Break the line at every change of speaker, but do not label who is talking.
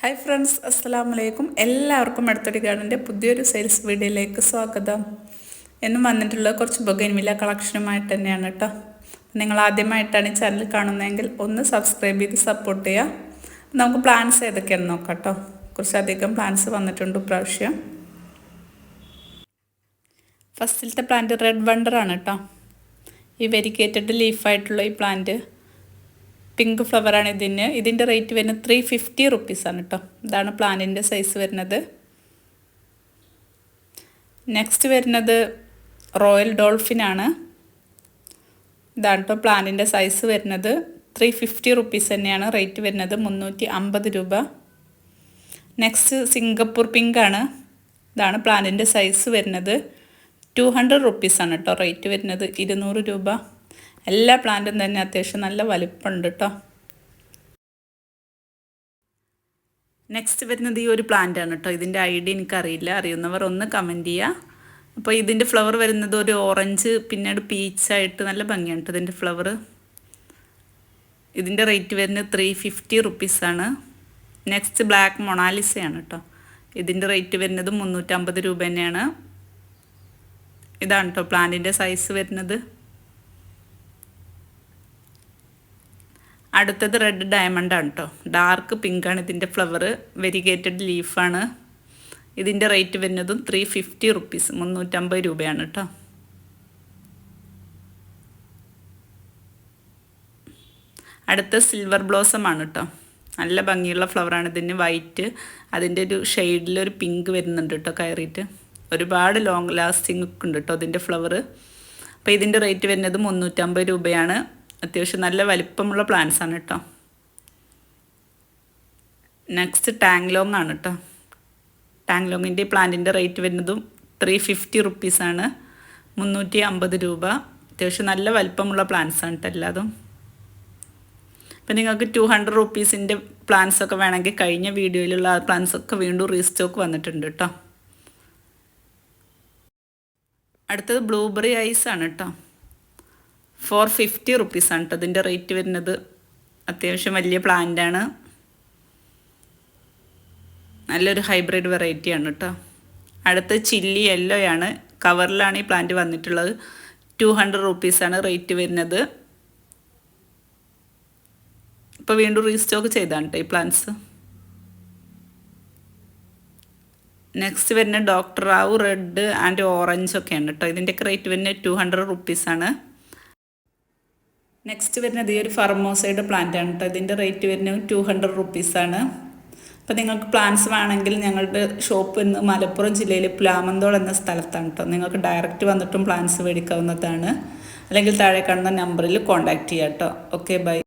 Hi friends, അസ്സലാമലൈക്കും. എല്ലാവർക്കും അടുത്തൊരു ഗാർഡൻ്റെ പുതിയൊരു സെയിൽസ് വീഡിയോയിലേക്ക് സ്വാഗതം. എന്നും വന്നിട്ടുള്ള കുറച്ച് ബൊഗൈൻവില്ല കളക്ഷനുമായിട്ട് തന്നെയാണ് കേട്ടോ. നിങ്ങൾ ആദ്യമായിട്ടാണ് ഈ ചാനൽ കാണുന്നതെങ്കിൽ ഒന്ന് സബ്സ്ക്രൈബ് ചെയ്ത് സപ്പോർട്ട് ചെയ്യുക. നമുക്ക് പ്ലാൻസ് ഏതൊക്കെയാണെന്ന് നോക്കാം കേട്ടോ. കുറച്ചധികം പ്ലാൻസ് വന്നിട്ടുണ്ട് ഇപ്രാവശ്യം. ഫസ്റ്റിലത്തെ പ്ലാന്റ് റെഡ് വണ്ടറാണ് കേട്ടോ. ഈ വെരിക്കേറ്റഡ് ലീഫായിട്ടുള്ള ഈ പ്ലാന്റ് പിങ്ക് ഫ്ലവറാണ് ഇതിൻ്റെ റേറ്റ് വരുന്നത് 350 റുപ്പീസാണ് കേട്ടോ. ഇതാണ് പ്ലാന്റിൻ്റെ സൈസ് വരുന്നത്. നെക്സ്റ്റ് വരുന്നത് റോയൽ ഡോൾഫിനാണ്. ഇതാണ് കേട്ടോ പ്ലാന്റിൻ്റെ സൈസ് വരുന്നത്. 350 റുപ്പീസ് തന്നെയാണ് റേറ്റ് വരുന്നത്, 350 രൂപ. നെക്സ്റ്റ് സിംഗപ്പൂർ പിങ്കാണ്. ഇതാണ് പ്ലാന്റിൻ്റെ സൈസ് വരുന്നത്. 200 റുപ്പീസാണ് കേട്ടോ റേറ്റ് വരുന്നത്, 200 രൂപ. എല്ലാ പ്ലാന്റും തന്നെ അത്യാവശ്യം നല്ല വലിപ്പമുണ്ട് കേട്ടോ. നെക്സ്റ്റ് വരുന്നത് ഈ ഒരു പ്ലാന്റാണ് കേട്ടോ. ഇതിൻ്റെ ഐഡിയ എനിക്കറിയില്ല, അറിയുന്നവർ ഒന്ന് കമൻറ്റ് ചെയ്യുക. അപ്പോൾ ഇതിൻ്റെ ഫ്ലവർ വരുന്നത് ഒരു ഓറഞ്ച് പിന്നീട് പീച്ചായിട്ട് നല്ല ഭംഗിയാണ് കേട്ടോ ഇതിൻ്റെ ഫ്ലവർ. ഇതിൻ്റെ റേറ്റ് വരുന്നത് 350 റുപ്പീസാണ്. നെക്സ്റ്റ് ബ്ലാക്ക് മൊണാലിസയാണ് കേട്ടോ. ഇതിൻ്റെ റേറ്റ് വരുന്നത് 350 രൂപ തന്നെയാണ്. ഇതാണ് കേട്ടോ പ്ലാന്റിൻ്റെ സൈസ് വരുന്നത്. അടുത്തത് റെഡ് ഡയമണ്ടാണ് കേട്ടോ. ഡാർക്ക് പിങ്കാണ് ഇതിൻ്റെ ഫ്ലവർ. വെരിഗേറ്റഡ് ലീഫാണ്. ഇതിൻ്റെ റേറ്റ് വരുന്നതും 350 റുപ്പീസ്, 350 രൂപയാണ് കേട്ടോ. അടുത്ത സിൽവർ ബ്ലോസം ആണ് കേട്ടോ. നല്ല ഭംഗിയുള്ള ഫ്ലവറാണ്. ഇതിന് വൈറ്റ്, അതിൻ്റെ ഒരു ഷെയ്ഡിലൊരു പിങ്ക് വരുന്നുണ്ട് കേട്ടോ കയറിയിട്ട്. ഒരുപാട് ലോങ് ലാസ്റ്റിംഗ് ഒക്കെ ഉണ്ട് കേട്ടോ ഇതിൻ്റെ ഫ്ലവർ. അപ്പോൾ ഇതിൻ്റെ റേറ്റ് വരുന്നത് 350 രൂപയാണ്. അത്യാവശ്യം നല്ല വലിപ്പമുള്ള പ്ലാന്റ്സ് ആണ് കേട്ടോ. നെക്സ്റ്റ് ടാങ്ലോങ് ആണ് കേട്ടോ. ടാങ്ലോങ്ങിൻ്റെ പ്ലാന്റിൻ്റെ റേറ്റ് വരുന്നതും 350 റുപ്പീസാണ്, 350 രൂപ. അത്യാവശ്യം നല്ല വലിപ്പമുള്ള പ്ലാന്റ്സ് ആണ് കേട്ടോ എല്ലാതും. അപ്പം നിങ്ങൾക്ക് 200 റുപ്പീസിൻ്റെ പ്ലാന്റ്സൊക്കെ വേണമെങ്കിൽ കഴിഞ്ഞ വീഡിയോയിലുള്ള ആ പ്ലാന്റ്സൊക്കെ വീണ്ടും റീസ്റ്റോക്ക് വന്നിട്ടുണ്ട് കേട്ടോ. അടുത്തത് ബ്ലൂബെറി ഐസ് ആണ് കേട്ടോ. 450 റുപ്പീസാണ് കേട്ടോ ഇതിൻ്റെ റേറ്റ് വരുന്നത്. അത്യാവശ്യം വലിയ പ്ലാന്റാണ്, നല്ലൊരു ഹൈബ്രിഡ് വെറൈറ്റിയാണ് കേട്ടോ. അടുത്ത ചില്ലി യെല്ലോയാണ്. കവറിലാണ് ഈ പ്ലാന്റ് വന്നിട്ടുള്ളത്. 200 റുപ്പീസാണ് റേറ്റ് വരുന്നത്. ഇപ്പോൾ വീണ്ടും റീസ്റ്റോക്ക് ചെയ്താണ് കേട്ടോ ഈ പ്ലാന്റ്സ്. നെക്സ്റ്റ് വരുന്ന doctor Rao red and orange ഒക്കെയാണ് കേട്ടോ. ഇതിൻ്റെയൊക്കെ റേറ്റ് വരുന്നത് 200 റുപ്പീസാണ്. നെക്സ്റ്റ് വരുന്നത് ഈ ഒരു ഫർമോസയുടെ പ്ലാന്റ് ആണ് കേട്ടോ. ഇതിൻ്റെ റേറ്റ് വരുന്നത് 200 റുപ്പീസാണ്. അപ്പോൾ നിങ്ങൾക്ക് പ്ലാന്റ്സ് വേണമെങ്കിൽ ഞങ്ങളുടെ ഷോപ്പ് ഇന്ന് മലപ്പുറം ജില്ലയിൽ പ്ലാമന്തോൾ എന്ന സ്ഥലത്താണ് കേട്ടോ. നിങ്ങൾക്ക് ഡയറക്റ്റ് വന്നിട്ടും പ്ലാന്റ്സ് മേടിക്കാവുന്നതാണ്. അല്ലെങ്കിൽ താഴെ കാണുന്ന നമ്പറിൽ കോൺടാക്റ്റ് ചെയ്യാം കേട്ടോ. Okay, by.